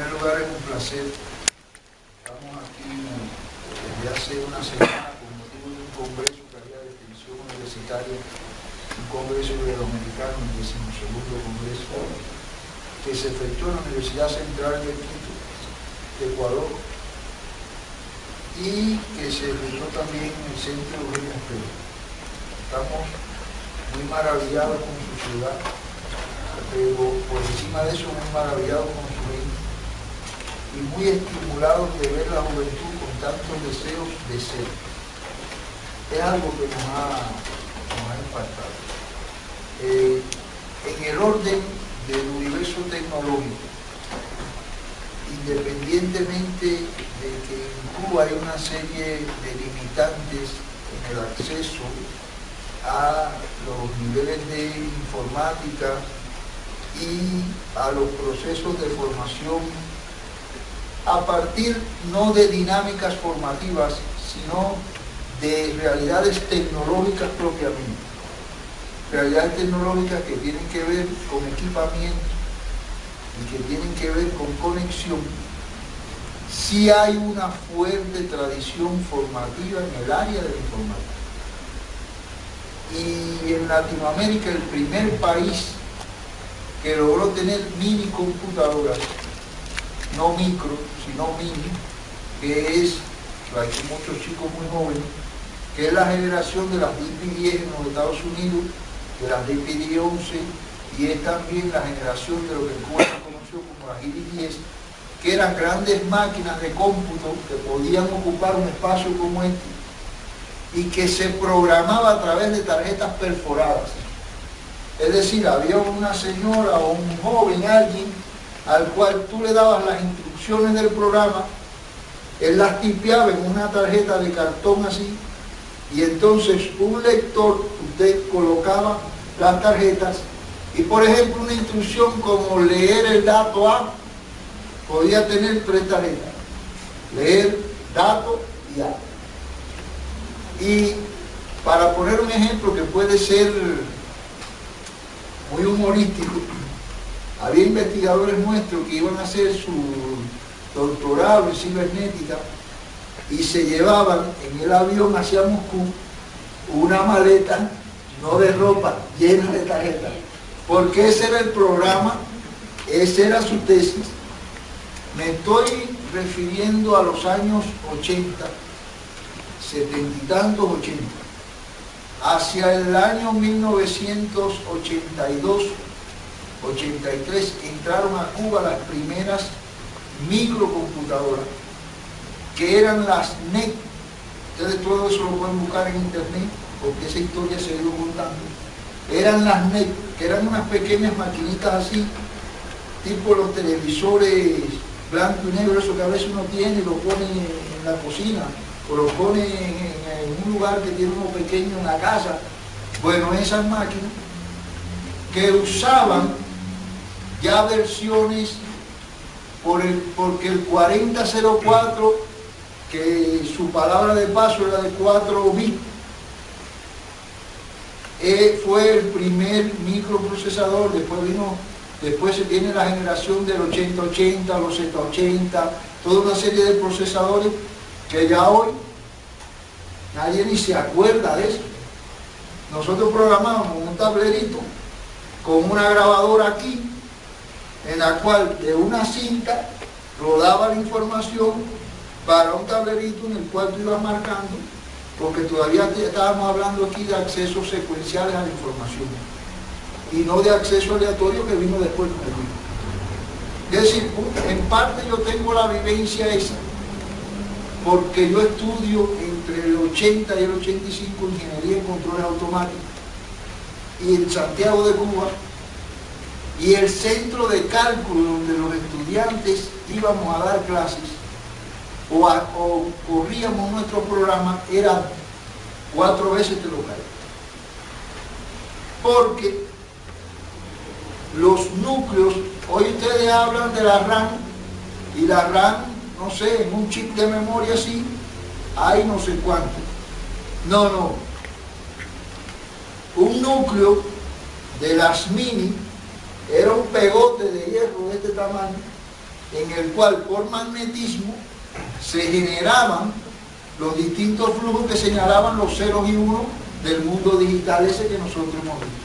primer lugar, es un placer. Estamos aquí desde hace una semana con motivo de un congreso que había de extensión universitaria, un congreso iberoamericano, el 12º congreso, que se efectuó en la Universidad Central de Quito, de Ecuador, y que se efectuó también en el Centro Eugenio Espejo. Estamos muy maravillados con su ciudad, pero por encima de eso muy maravillados con su gente y muy estimulados de ver la juventud con tantos deseos de ser. Es algo que nos ha impactado. En el orden del universo tecnológico, independientemente de que en Cuba hay una serie de limitantes en el acceso a los niveles de informática y a los procesos de formación a partir no de dinámicas formativas, sino de realidades tecnológicas propiamente. Realidades tecnológicas que tienen que ver con equipamiento y que tienen que ver con conexión. Sí hay una fuerte tradición formativa en el área de la informática. Y en Latinoamérica el primer país que logró tener mini computadoras, no micro, sino mini, que es, hay muchos chicos muy jóvenes, que es la generación de las DP-10 en los Estados Unidos, de las DP-11, y es también la generación de lo que en Cuba se conoció como las IRI-10, que eran grandes máquinas de cómputo que podían ocupar un espacio como este, y que se programaba a través de tarjetas perforadas. Es decir, había una señora o un joven, alguien, al cual tú le dabas las instrucciones del programa, él las tipeaba en una tarjeta de cartón así, y entonces un lector, usted colocaba las tarjetas, y por ejemplo una instrucción como leer el dato A, podía tener 3 tarjetas, leer, dato y A. Y para poner un ejemplo que puede ser muy humorístico, había investigadores nuestros que iban a hacer su doctorado en cibernética y se llevaban en el avión hacia Moscú una maleta, no de ropa, llena de tarjetas, porque ese era el programa, esa era su tesis. Me estoy refiriendo a los años 80, 70 y tantos 80. Hacia el año 1982, 83, entraron a Cuba las primeras microcomputadoras, que eran las NEC. Ustedes todo eso lo pueden buscar en internet, porque esa historia se ha ido contando. Eran las NEC, que eran unas pequeñas maquinitas así, tipo los televisores blanco y negro, eso que a veces uno tiene y lo pone en la cocina, o lo pone en un lugar que tiene uno pequeño en la casa. Bueno, esas máquinas que usaban ya versiones porque el 4004, que su palabra de paso era de 4 bits, fue el primer microprocesador. Después se tiene la generación del 8080, los Z80, toda una serie de procesadores que ya hoy nadie ni se acuerda de eso. Nosotros programábamos un tablerito con una grabadora aquí, en la cual de una cinta rodaba la información para un tablerito en el cual tú ibas marcando, porque todavía estábamos hablando aquí de accesos secuenciales a la información y no de acceso aleatorio que vino después con el libro. Es decir, en parte yo tengo la vivencia esa, porque yo estudio entre el 80 y el 85 ingeniería en controles automáticos, y en Santiago de Cuba, y el centro de cálculo donde los estudiantes íbamos a dar clases o corríamos nuestro programa era 4 veces de local, porque los núcleos, hoy ustedes hablan de la RAM, y la RAM, no sé, en un chip de memoria así, hay no sé cuánto. No. Un núcleo de las mini era un pegote de hierro de este tamaño, en el cual por magnetismo se generaban los distintos flujos que señalaban los ceros y unos del mundo digital ese que nosotros hemos visto.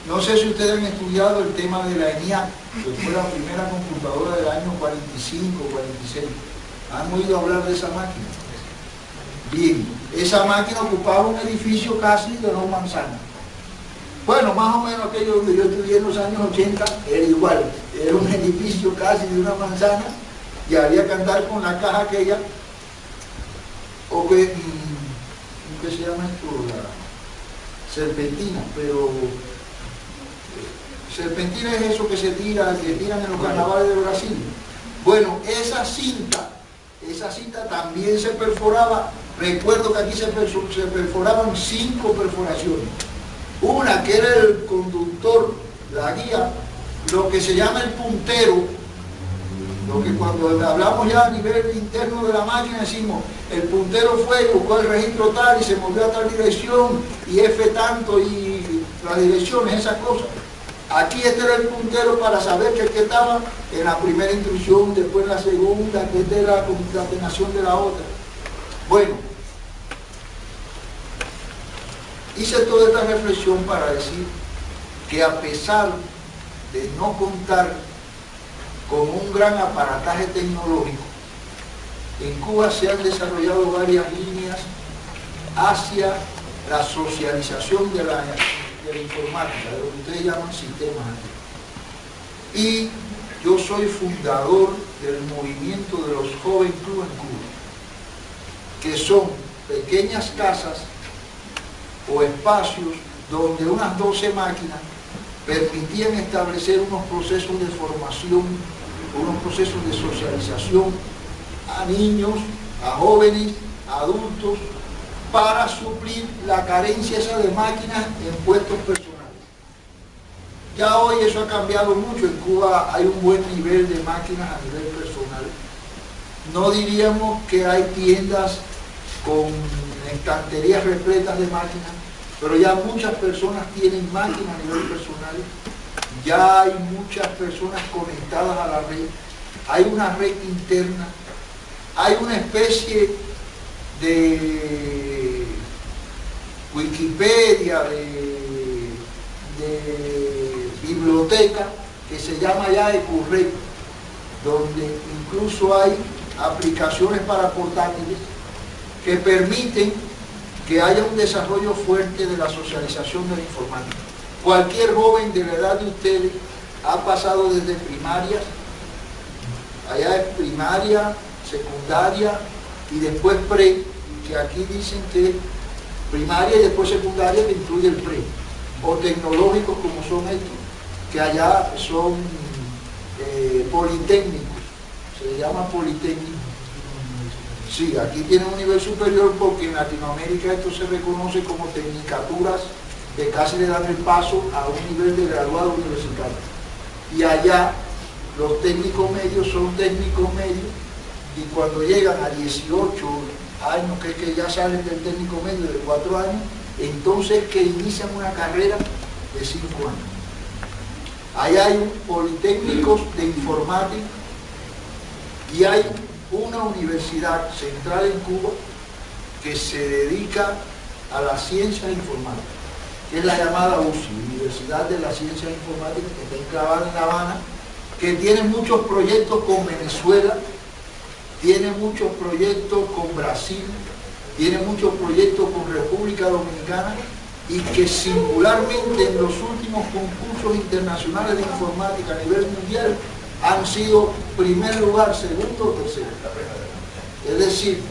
No sé si ustedes han estudiado el tema de la ENIAC, que fue la primera computadora del año 45, 46. ¿Han oído hablar de esa máquina? Bien, esa máquina ocupaba un edificio casi de 2 manzanas. Bueno, más o menos aquello donde yo estudié en los años 80 era igual. Era un edificio casi de 1 manzana y había que andar con la caja aquella, o que, ¿qué se llama esto? La serpentina, pero serpentina es eso que se tira, que tiran en los carnavales de Brasil. Bueno, esa cinta también se perforaba. Recuerdo que aquí se perforaban 5 perforaciones. Una que era el conductor, la guía, lo que se llama el puntero, lo que cuando hablamos ya a nivel interno de la máquina decimos, el puntero fue y buscó el registro tal y se movió a tal dirección y F tanto y las direcciones, esas cosas. Aquí este era el puntero para saber que el que estaba en la primera instrucción, después en la segunda, que esta era la concatenación de la otra. Bueno, hice toda esta reflexión para decir que a pesar de no contar con un gran aparataje tecnológico, en Cuba se han desarrollado varias líneas hacia la socialización de la informática, de lo que ustedes llaman sistemas. Y yo soy fundador del movimiento de los Joven Club en Cuba, que son pequeñas casas o espacios donde unas 12 máquinas permitían establecer unos procesos de formación, unos procesos de socialización a niños, a jóvenes, a adultos, para suplir la carencia esa de máquinas en puestos personales. Ya hoy eso ha cambiado mucho, en Cuba hay un buen nivel de máquinas a nivel personal. No diríamos que hay tiendas con estanterías repletas de máquinas, pero ya muchas personas tienen máquinas a nivel personal, ya hay muchas personas conectadas a la red, hay una red interna, hay una especie de Wikipedia, de biblioteca que se llama ya EcuRed, donde incluso hay aplicaciones para portátiles que permiten que haya un desarrollo fuerte de la socialización de la informática. Cualquier joven de la edad de ustedes ha pasado desde primaria, allá es primaria, secundaria y después pre, que aquí dicen que primaria y después secundaria que incluye el pre, o tecnológicos como son estos, que allá son politécnicos, se llama politécnico. Sí, aquí tienen un nivel superior porque en Latinoamérica esto se reconoce como tecnicaturas que casi le dan el paso a un nivel de graduado universitario. Y allá los técnicos medios son técnicos medios y cuando llegan a 18 años, que ya salen del técnico medio de 4 años, entonces que inician una carrera de 5 años. Allá hay politécnicos de informática y hay una universidad central en Cuba que se dedica a la ciencia informática, que es la llamada UCI, Universidad de las Ciencias Informáticas, que está enclavada en La Habana, que tiene muchos proyectos con Venezuela, tiene muchos proyectos con Brasil, tiene muchos proyectos con República Dominicana y que singularmente en los últimos concursos internacionales de informática a nivel mundial han sido primer lugar, segundo o tercero. Es decir,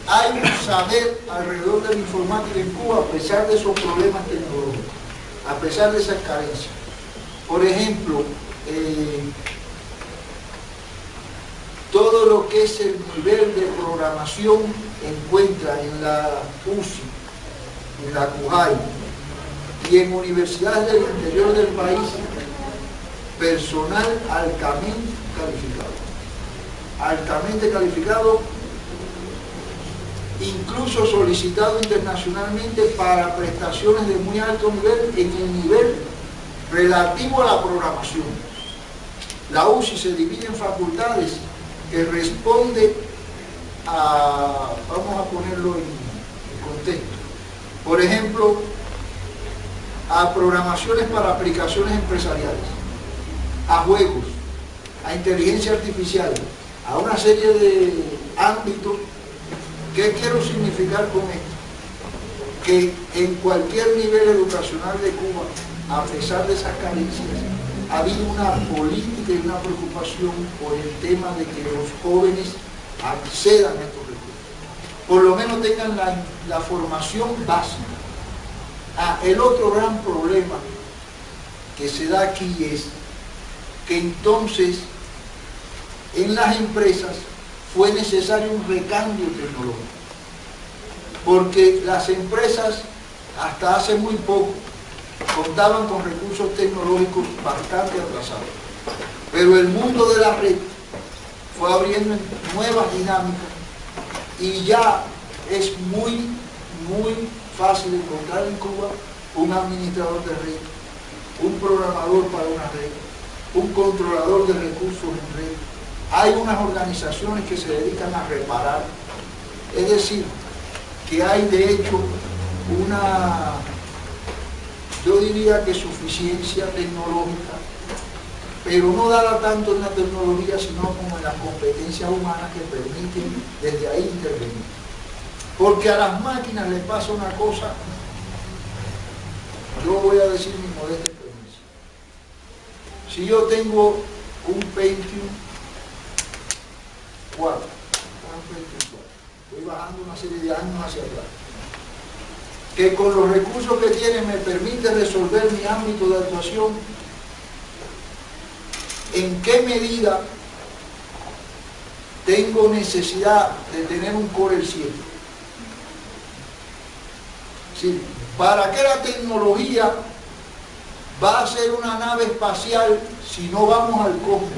hay un saber alrededor de la informática en Cuba a pesar de esos problemas tecnológicos, a pesar de esas carencias. Por ejemplo, todo lo que es el nivel de programación encuentra en la UCI, en la CUJAI y en universidades del interior del país personal altamente calificado, incluso solicitado internacionalmente para prestaciones de muy alto nivel en el nivel relativo a la programación. La UCI se divide en facultades que responde a, vamos a ponerlo en contexto, por ejemplo, a programaciones para aplicaciones empresariales, a juegos, a inteligencia artificial, a una serie de ámbitos. ¿Qué quiero significar con esto? Que en cualquier nivel educacional de Cuba, a pesar de esas carencias, ha habido una política y una preocupación por el tema de que los jóvenes accedan a estos recursos, por lo menos tengan la formación básica. El otro gran problema que se da aquí es que entonces en las empresas fue necesario un recambio tecnológico, porque las empresas hasta hace muy poco contaban con recursos tecnológicos bastante atrasados, pero el mundo de la red fue abriendo nuevas dinámicas y ya es muy fácil encontrar en Cuba un administrador de red, un programador para una red, un controlador de recursos en red. Hay unas organizaciones que se dedican a reparar, es decir, que hay de hecho una, yo diría que suficiencia tecnológica, pero no dada tanto en la tecnología, sino como en las competencias humanas que permiten desde ahí intervenir. Porque a las máquinas les pasa una cosa, yo voy a decir mi modesta experiencia. Si yo tengo un Pentium 4, voy bajando una serie de años hacia atrás, que con los recursos que tiene me permite resolver mi ámbito de actuación, ¿en qué medida tengo necesidad de tener un Core 7? Sí, ¿para qué la tecnología va a ser una nave espacial si no vamos al cosmos?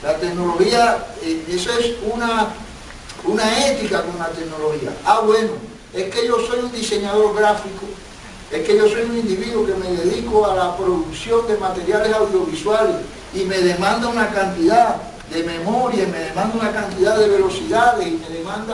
La tecnología, eso es una ética con la tecnología. Bueno, es que yo soy un diseñador gráfico, es que yo soy un individuo que me dedico a la producción de materiales audiovisuales y me demanda una cantidad de memoria, me demanda una cantidad de velocidades y me demanda